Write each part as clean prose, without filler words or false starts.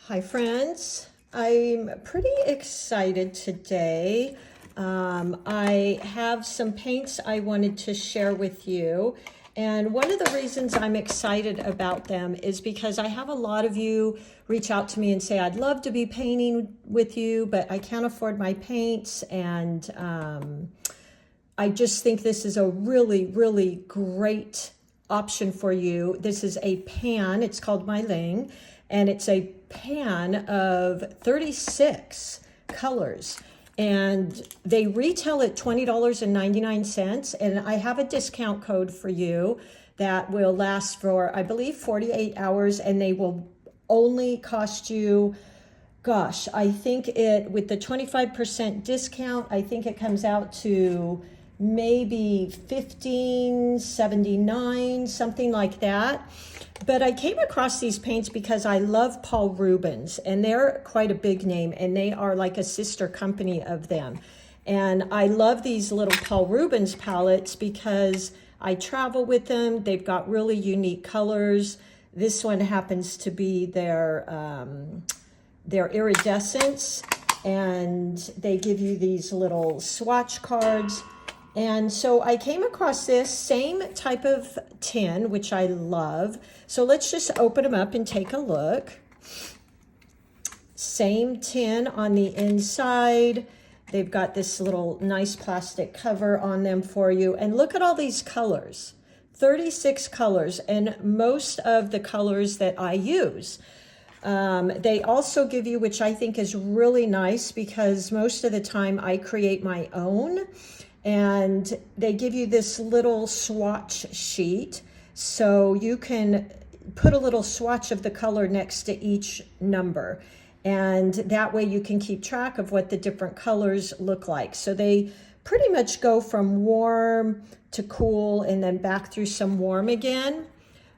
Hi friends, I'm pretty excited today. I have some paints I wanted to share with you, and one of the reasons I'm excited about them is because I have a lot of you reach out to me and say, I'd love to be painting with you, but I can't afford my paints, and I just think this is a really great option for you. This is a pan, it's called MeilLiang, and it's a pan of 36 colors. And they retail at $20.99, and I have a discount code for you that will last for, I believe, 48 hours, and they will only cost you, gosh, I think it, with the 25% discount, I think it comes out to maybe $15.79, something like that. But I came across these paints because I love Paul Ruben's, and they're quite a big name, and they are like a sister company of them. And I love these little Paul Ruben's palettes because I travel with them. They've got really unique colors. This one happens to be their iridescence, and they give you these little swatch cards. And so I came across this same type of tin, which I love. So let's just open them up and take a look. Same tin on the inside. They've got this little nice plastic cover on them for you. And look at all these colors, 36 colors, and most of the colors that I use. They also give you, which I think is really nice because most of the time I create my own, and they give you this little swatch sheet, so you can put a little swatch of the color next to each number, and that way you can keep track of what the different colors look like. So they pretty much go from warm to cool and then back through some warm again,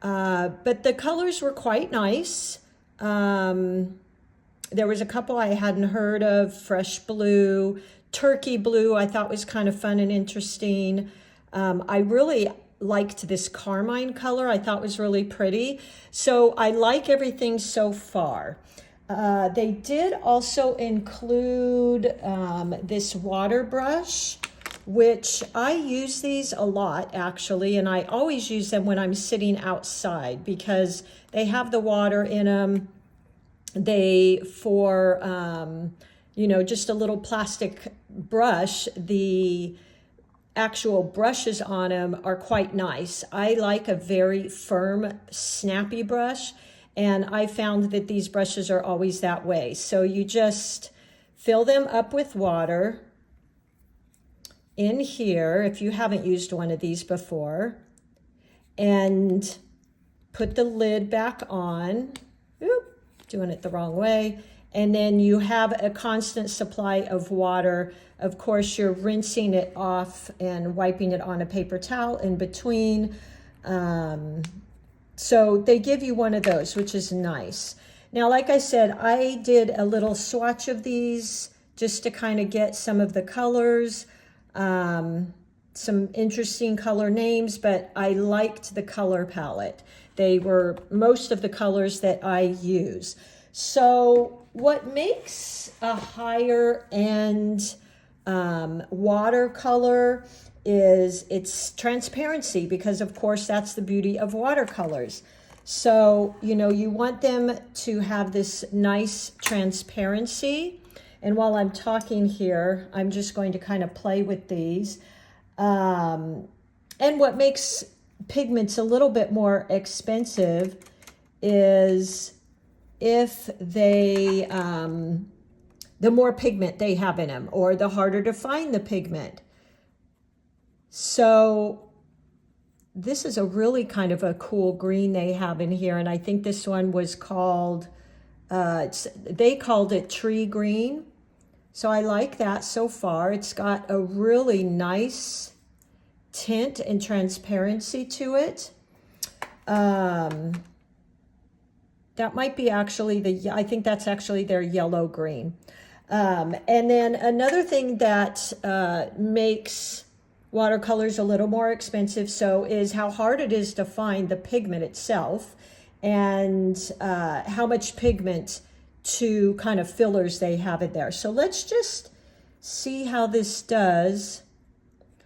but the colors were quite nice. There was a couple I hadn't heard of: fresh blue, turkey blue, I thought was kind of fun and interesting. I really liked this carmine color. I thought was really pretty. So I like everything so far. They did also include this water brush, which I use these a lot actually, and I always use them when I'm sitting outside because they have the water in them. Just a little plastic brush. The actual brushes on them are quite nice. I like a very firm, snappy brush, and I found that these brushes are always that way. So you just fill them up with water in here, if you haven't used one of these before, and put the lid back on. Oop, doing it the wrong way. And then you have a constant supply of water. Of course, you're rinsing it off and wiping it on a paper towel in between. So they give you one of those, which is nice. Now, like I said, I did a little swatch of these just to kind of get some of the colors, some interesting color names, but I liked the color palette. They were most of the colors that I use. So what makes a higher end watercolor is its transparency, because of course that's the beauty of watercolors. So, you want them to have this nice transparency. And while I'm talking here, I'm just going to kind of play with these. And what makes pigments a little bit more expensive is if they, the more pigment they have in them, or the harder to find the pigment. So this is a really kind of a cool green they have in here, and I think this one was called, they called it tree green. So I like that so far. It's got a really nice tint and transparency to it. That might be actually I think that's actually their yellow green. And then another thing that makes watercolors a little more expensive is how hard it is to find the pigment itself, and how much pigment two kind of fillers they have in there. So let's just see how this does.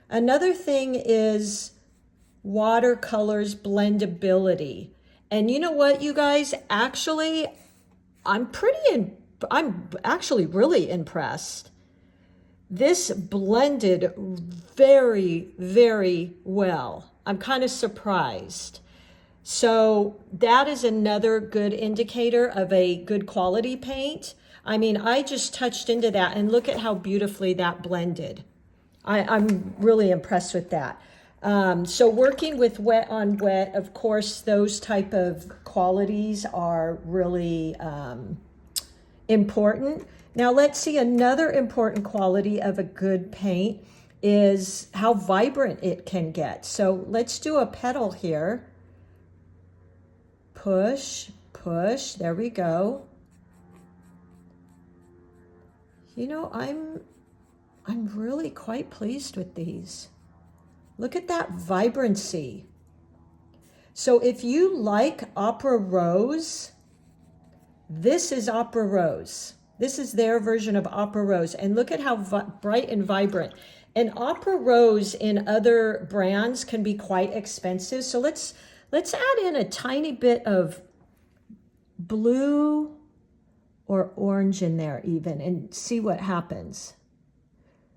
Another thing is watercolors blendability. And you know what, you guys, actually, I'm actually really impressed. This blended very, very well. I'm kind of surprised. So that is another good indicator of a good quality paint. I mean, I just touched into that and look at how beautifully that blended. I'm really impressed with that. So working with wet on wet, of course, those type of qualities are really important. Now let's see, another important quality of a good paint is how vibrant it can get. So let's do a petal here. Push, push, there we go. You know, I'm really quite pleased with these. Look at that vibrancy. So if you like Opera Rose, this is Opera Rose. This is their version of Opera Rose. And look at how bright and vibrant. And Opera Rose in other brands can be quite expensive. So let's add in a tiny bit of blue or orange in there even and see what happens.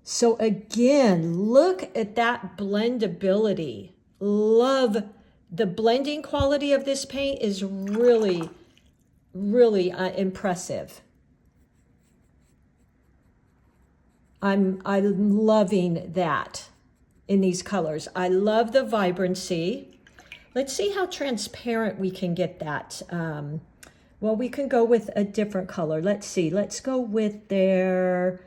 So again, look at that blendability. Love the blending quality of this paint is really, really impressive. I'm loving that in these colors. I love the vibrancy. Let's see how transparent we can get that. Well, we can go with a different color. Let's see. Let's go with their,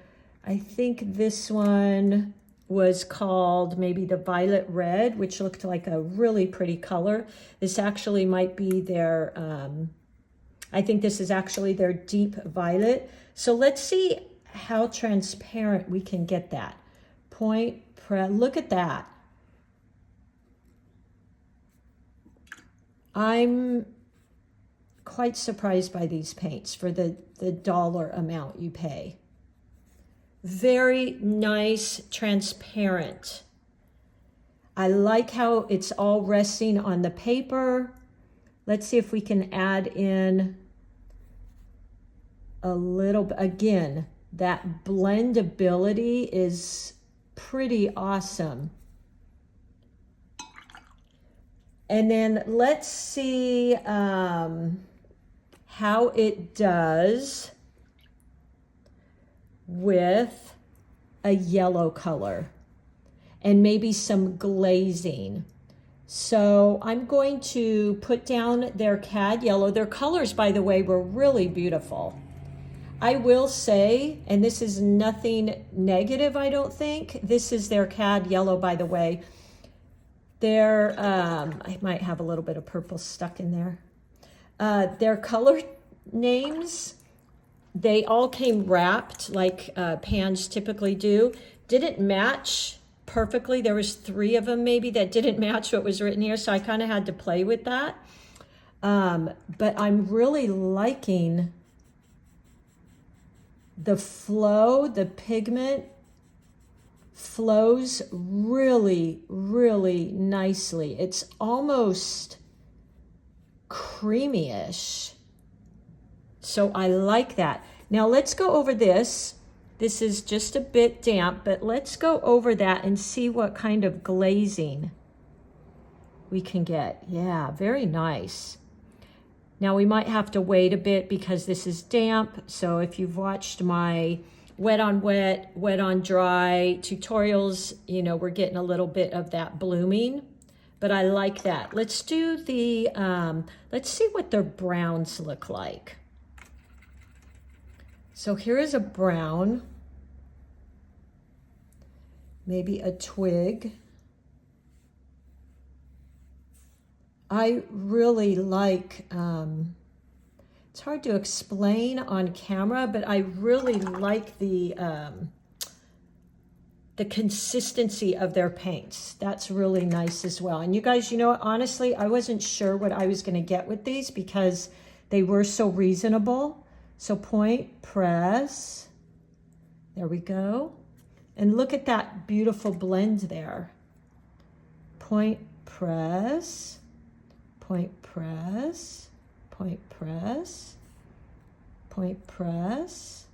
I think this one was called maybe the violet red, which looked like a really pretty color. This actually might be their, I think this is actually their deep violet. So let's see how transparent we can get that. Look at that. I'm quite surprised by these paints for the dollar amount you pay. Very nice, transparent. I like how it's all resting on the paper. Let's see if we can add in a little bit. Again, that blendability is pretty awesome. And then let's see how it does with a yellow color and maybe some glazing. So I'm going to put down their cad yellow. Their colors, by the way, were really beautiful. I will say, and this is nothing negative, I don't think. This is their cad yellow, by the way. Their, I might have a little bit of purple stuck in there. Their color names, they all came wrapped like pans typically do. Didn't match perfectly. There was 3 of them maybe that didn't match what was written here, so I kind of had to play with that. But I'm really liking the flow, the pigment flows really, really nicely. It's almost creamy-ish. So I like that. Now let's go over this. This is just a bit damp, but let's go over that and see what kind of glazing we can get. Yeah, very nice. Now we might have to wait a bit because this is damp. So if you've watched my wet on wet, wet on dry tutorials, you know, we're getting a little bit of that blooming, but I like that. Let's do the, let's see what their browns look like. So here is a brown, maybe a twig. I really like, it's hard to explain on camera, but I really like the consistency of their paints. That's really nice as well. And you guys, you know what, honestly, I wasn't sure what I was going to get with these because they were so reasonable. So point, press. There we go. And look at that beautiful blend there. Point, press, point, press, point, press, point, press.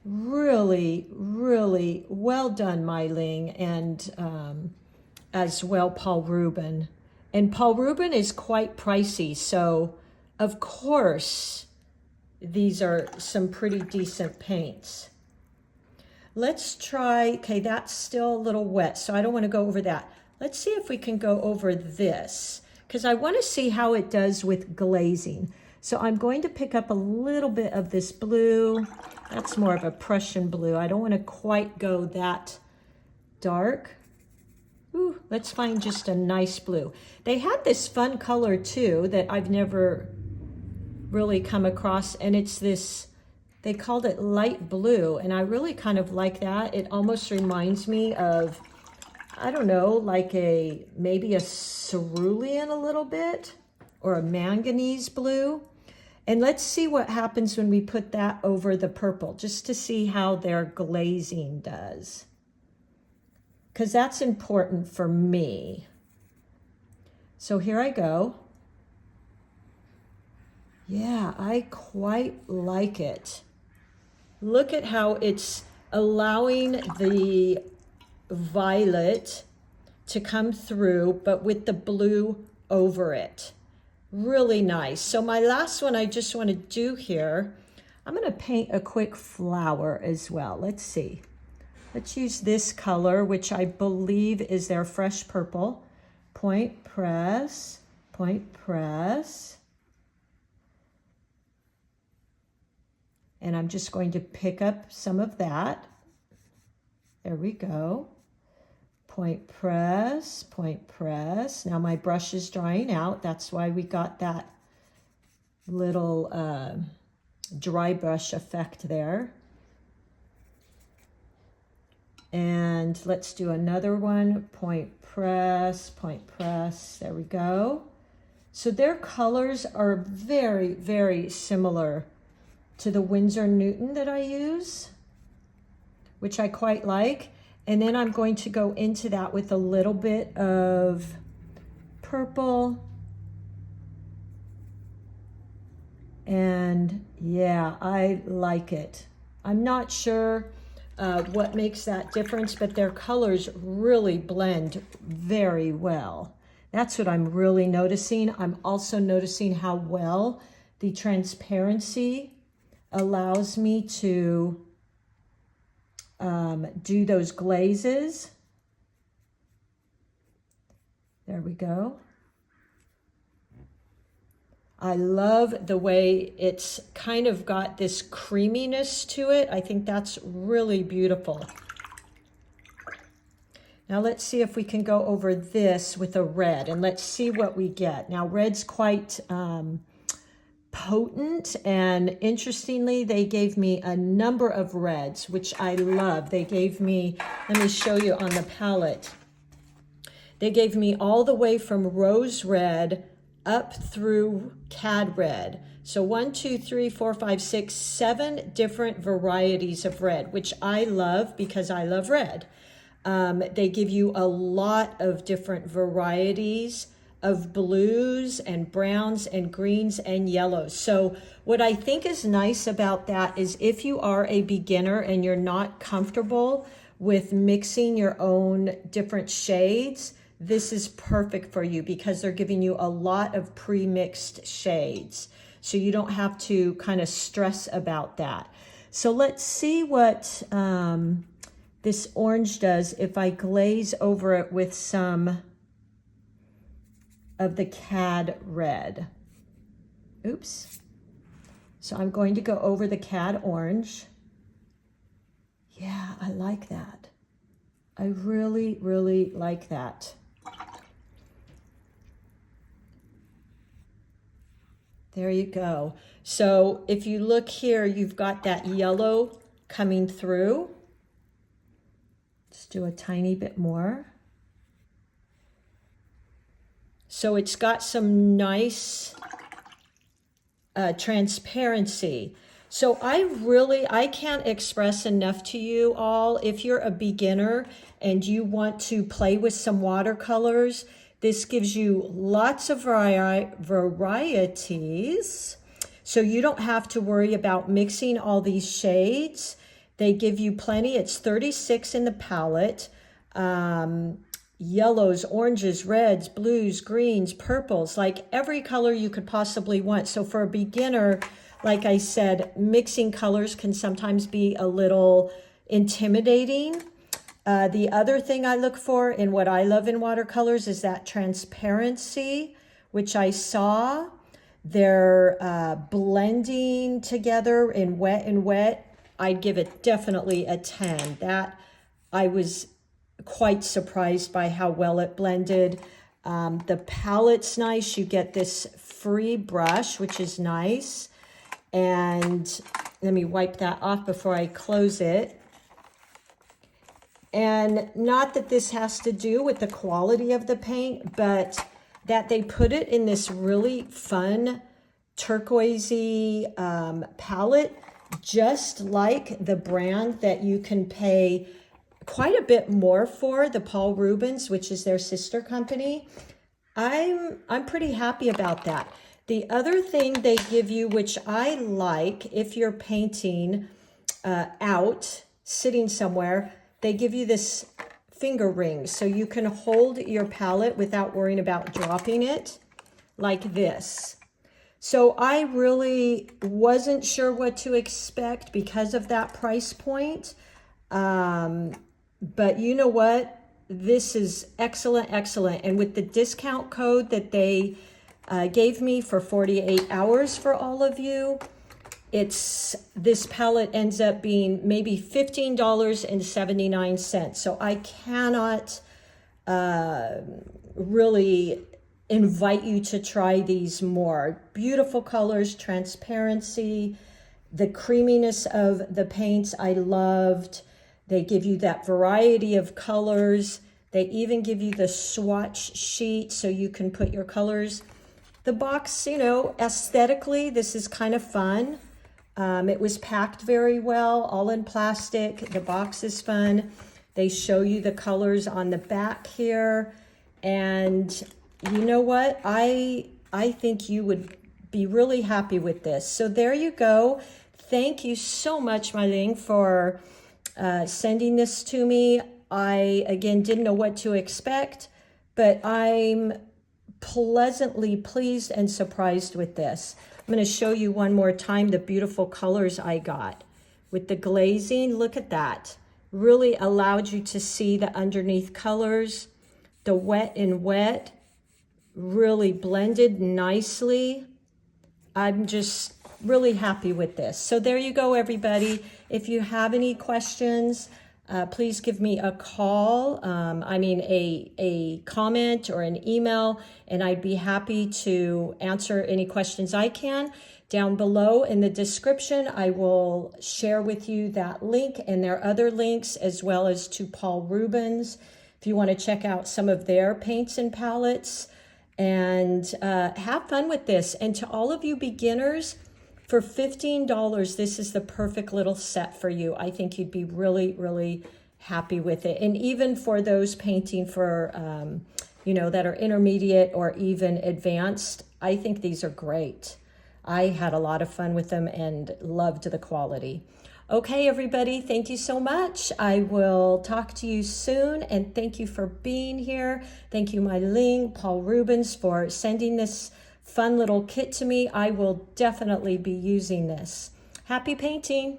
Really, really well done, MeilLiang, and as well Paul Ruben. And Paul Ruben is quite pricey, so of course these are some pretty decent paints. Let's try, okay, that's still a little wet, so I don't want to go over that. Let's see if we can go over this, because I want to see how it does with glazing. So I'm going to pick up a little bit of this blue. That's more of a Prussian blue. I don't want to quite go that dark. Ooh, let's find just a nice blue. They had this fun color too that I've never really come across, and it's this, they called it light blue, and I really kind of like that. It almost reminds me of, I don't know, like maybe a cerulean a little bit, or a manganese blue. And let's see what happens when we put that over the purple, just to see how their glazing does. Because that's important for me. So here I go. Yeah, I quite like it. Look at how it's allowing the violet to come through, but with the blue over it. Really nice. So my last one I just want to do here, I'm going to paint a quick flower as well. Let's see. Let's use this color, which I believe is their fresh purple. Point, press, point, press. And I'm just going to pick up some of that. There we go. Point, press, point, press. Now my brush is drying out. That's why we got that little dry brush effect there. And let's do another one. Point, press, point, press. There we go. So their colors are very, very similar to the Winsor Newton that I use, which I quite like. And then I'm going to go into that with a little bit of purple. And yeah, I like it. I'm not sure what makes that difference, but their colors really blend very well. That's what I'm really noticing. I'm also noticing how well the transparency allows me to do those glazes. There we go. I love the way it's kind of got this creaminess to it. I think that's really beautiful. Now let's see if we can go over this with a red, and let's see what we get. Now red's quite potent, and interestingly they gave me a number of reds, which I love. They gave me, let me show you on the palette, they gave me all the way from rose red up through cad red. So 1, 2, 3, 4, 5, 6, 7 different varieties of red, which I love because I love red. They give you a lot of different varieties of blues and browns and greens and yellows. So what I think is nice about that is if you are a beginner and you're not comfortable with mixing your own different shades, this is perfect for you because they're giving you a lot of pre-mixed shades. So you don't have to kind of stress about that. So let's see what this orange does if I glaze over it with some of the cad red. Oops. So I'm going to go over the cad orange. Yeah, I like that. I really, really like that. There you go. So if you look here, you've got that yellow coming through. Let's do a tiny bit more. So it's got some nice transparency. So I can't express enough to you all. If you're a beginner and you want to play with some watercolors, this gives you lots of varieties. So you don't have to worry about mixing all these shades. They give you plenty. It's 36 in the palette. Yellows, oranges, reds, blues, greens, purples, like every color you could possibly want. So for a beginner, like I said, mixing colors can sometimes be a little intimidating. The other thing I look for in what I love in watercolors is that transparency, which I saw. They're blending together in wet and wet. I'd give it definitely a 10. That I was quite surprised by how well it blended. The palette's nice. You get this free brush, which is nice. And let me wipe that off before I close it. And not that this has to do with the quality of the paint, but that they put it in this really fun turquoisey palette, just like the brand that you can pay quite a bit more for, the Paul Rubens, which is their sister company. I'm pretty happy about that. The other thing they give you, which I like, if you're painting out, sitting somewhere, they give you this finger ring. So you can hold your palette without worrying about dropping it, like this. So I really wasn't sure what to expect because of that price point. But you know what? This is excellent, excellent. And with the discount code that they gave me for 48 hours for all of you, this palette ends up being maybe $15.79. So I cannot really invite you to try these more. Beautiful colors, transparency, the creaminess of the paints I loved. They give you that variety of colors. They even give you the swatch sheet so you can put your colors. The box, you know, aesthetically, this is kind of fun. It was packed very well, all in plastic. The box is fun. They show you the colors on the back here. And you know what? I think you would be really happy with this. So there you go. Thank you so much, MeilLiang, for sending this to me. I, again, didn't know what to expect, but I'm pleasantly pleased and surprised with this. I'm going to show you one more time the beautiful colors I got. With the glazing, look at that. Really allowed you to see the underneath colors. The wet and wet really blended nicely. I'm just really happy with this. So there you go, everybody. If you have any questions, please give me a call. A comment or an email, and I'd be happy to answer any questions I can. Down below in the description, I will share with you that link and their other links, as well as to Paul Ruben's, if you want to check out some of their paints and palettes. And have fun with this. And to all of you beginners, for $15, this is the perfect little set for you. I think you'd be really, really happy with it. And even for those painting for, that are intermediate or even advanced, I think these are great. I had a lot of fun with them and loved the quality. Okay, everybody, thank you so much. I will talk to you soon, and thank you for being here. Thank you, MeilLiang, Paul Rubens, for sending this fun little kit to me. I will definitely be using this. Happy painting.